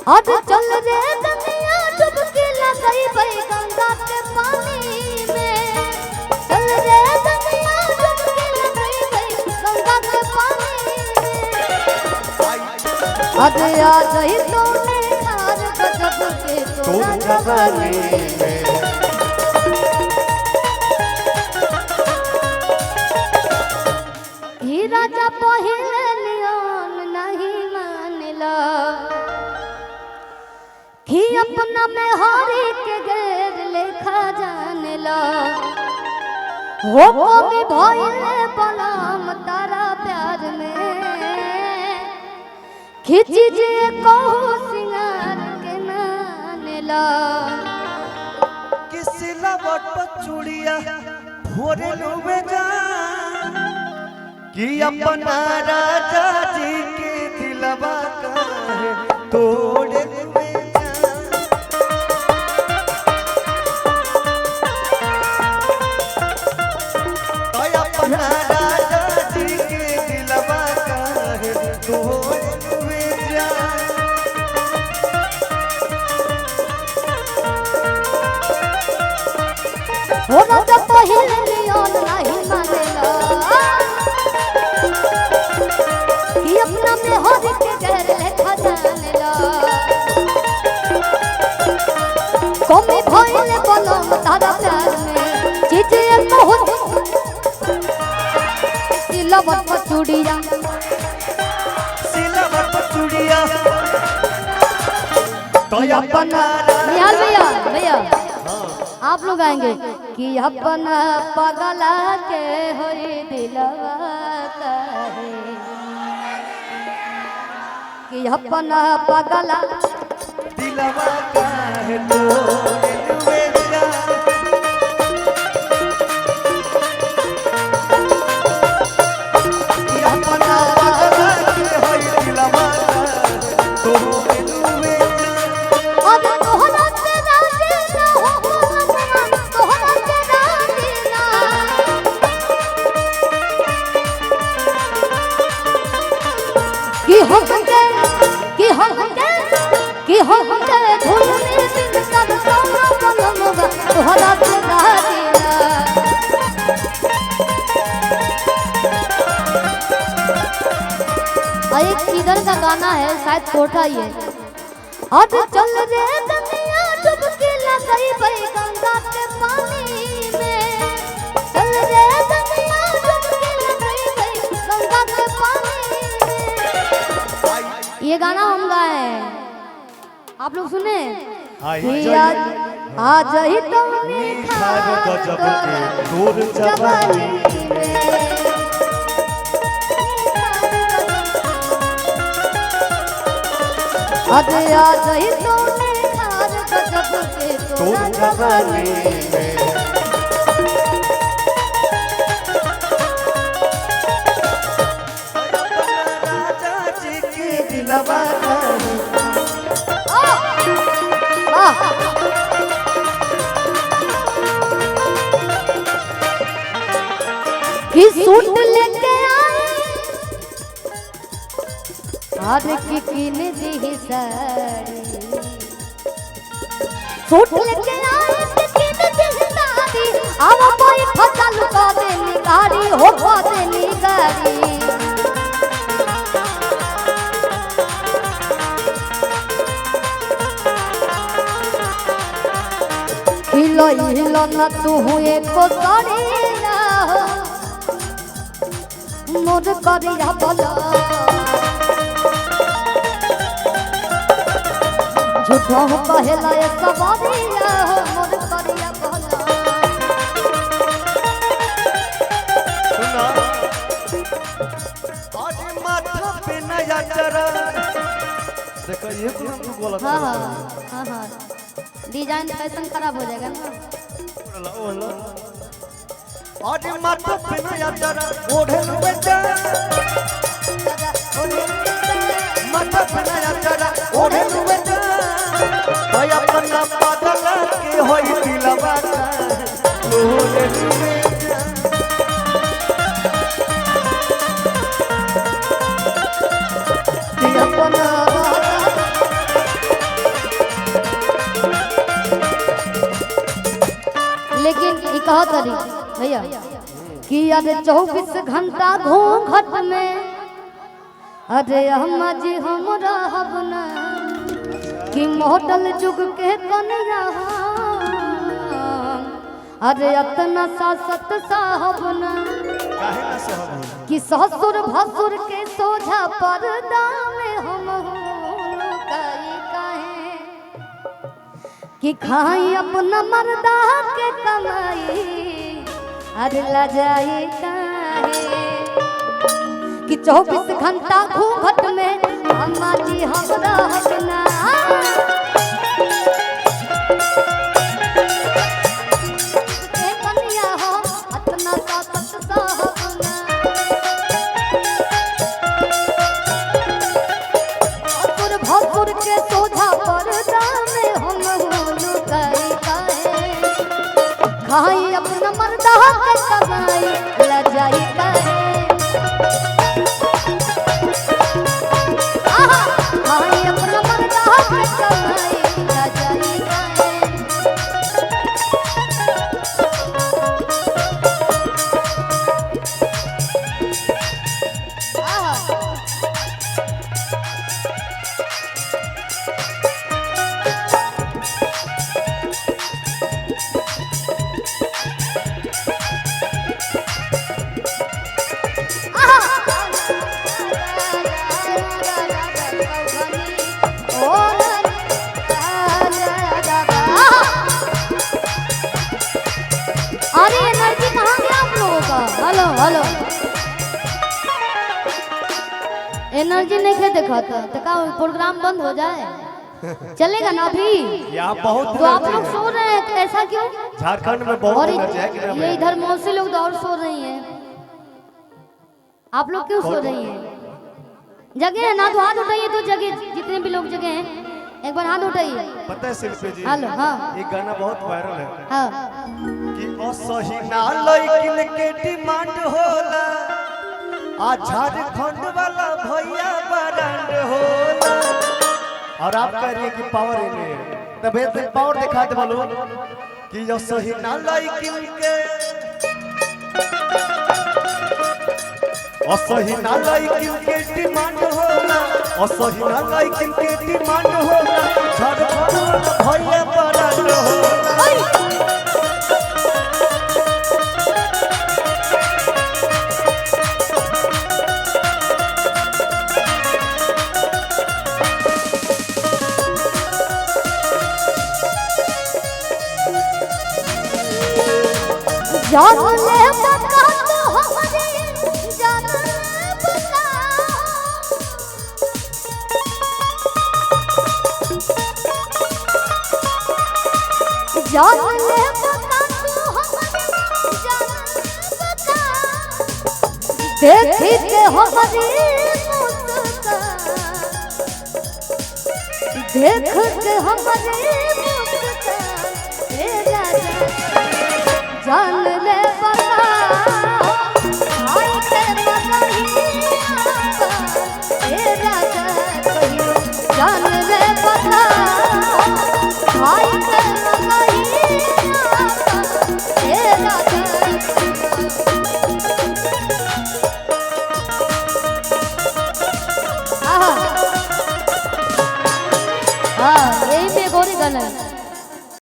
आज चल रे दुनिया डुबकी लगाई भाई गंगा के पानी में। चल रे दुनिया डुबकी लगाई भाई गंगा के पानी में। आज आ जाई तूने खार गजब के तोरा जवानी में। ही राजा पहिले नियम नहीं मानला कि अपना में हारी के गैर लेखा जानला। हो कमी भइले बलम तारा प्यार में खिची जे कहू सिंगार के नानला। किसला बट चूड़िया भोरे लुबे जा कि अपना राजा जी के दिलवा काहे तोड़े लुबे जा। अपना राजा जी के दिलवा काहे तोड़े लुबे जा। हो राजा पहिले नियम नहीं मानेला कि अपना में हारी के गैर लेखा जानला। कमी भइले बलम तारा प्यार में चीजे कहू सिलवट पर चूड़िया सिलवट पर चूड़िया तो अपना निहाल भैया भैया आप लोग आएंगे कि अपना पगला के होई दिलवा काहे कि अपना पगला दिलवा काहे तोड़े लुबे जा। कि अपना पगला के होई दिलवा काहे तोड़े लुबे जा। अब तोहरा से राजी ना हो मनवा तोहरा से राजी ना। कि हमके धुन में बिन सब सोना बनवा तोहरा से राजी ना। एक किधर का गाना है शायद कोठा ही है। आज चल रे दुनिया डुबकी लगाई भाई गंगा के पानी में। चल रे दुनिया डुबकी लगाई भाई गंगा के पानी में। ये गाना हम गाए हैं आप लोग सुने। आज ही तुमने खार गजब के तोर जवानी में। आज आज ही तूने खार गजब के तोरा जवानी में। राजा जी के दिलवा काहे कि सूट लेके आए आज की किन दी साड़ी। सूट लेके आए किन दी साड़ी अब कोई फसल का देनी गाड़ी हो का देनी गाड़ी। हिलो हिलो न तू हुए को साड़ी ना हो मोर करिया बोला झूठा हो कहेला ये सवारिया हो मोर करिया बोला। सुना आज माथा पे नया चरा देखो ये तो हम बोला था। हाँ डिजाइन फैशन खराब हो जाएगा ना। आज माथा पे नया चरा ओढ़े लुबे जा। माथा पे नया चरा ओढ़े लुबे जा। भाई अपना पागल के होई दिलवा काहे तोड़े लुबे जा। कि अपना कहत हरी भैया कि अरे 24 घंटा घूंघट में अरे अम्मा जी हम रहब ना कि मॉडल जुग के कन्या अरे अतना सासत साहब ना काहे ना सहब कि ससुर भसुर के सोझा पर्दा में हम काहे कि खाई अपना मर्दा के कमाई अरे लजाई काहे कि 24 घंटा घूंघट में अम्मा जी हम रहब ना के कन्या हो अतना सासत साहब ना ससुर भसुर के सोझा पर्दा में हम लुकाई काहे खाई अपना मर्दा के कमाई लजाई काहे खाई अपना मर्दा के कमाई लजाई काहे अरे एनर्जी कहाँ गया आप लोगों का? हेलो हेलो एनर्जी नहीं खे दिखाता तो का प्रोग्राम बंद हो जाए चलेगा ना अभी यहाँ बहुत तो आप लोग सो रहे हैं तो ऐसा क्यों झारखंड में बहुत और एनर्जी है कि नहीं ये इधर मौसी लोग तो और सो रही हैं आप लोग क्यों सो रही हैं जगह है ना तो हाथ उठाइए तो जगह जितने भी लोग जगह हैं एक बार हाथ उठाइए पता है शिल्पी जी हेलो हाँ एक गाना बहुत वायरल है हाँ कि असही ना लइकिन के डिमांड होला आ झारखंड वाला भैया ब्रांड होला और आप कह रही है कि पावर इन्हें तब एक पावर दिखा दे बोलो कि असही ना लइकिन के असही ना लइकिन के डिमांड होला असही ना लइकिन के डिमांड होला झारखंड वाला भैया ब्रांड होला जान ले बता तो हमारी जान बता जान ले बता तो हमारी जान बता देखी के हमारी मुस्कान देख के हमारी मुस्कान ए राजा जान ले बता भाई के बता ए राजा कहियो जान ले बता भाई के बता ए राजा हाँ यही पे गोरी गाना है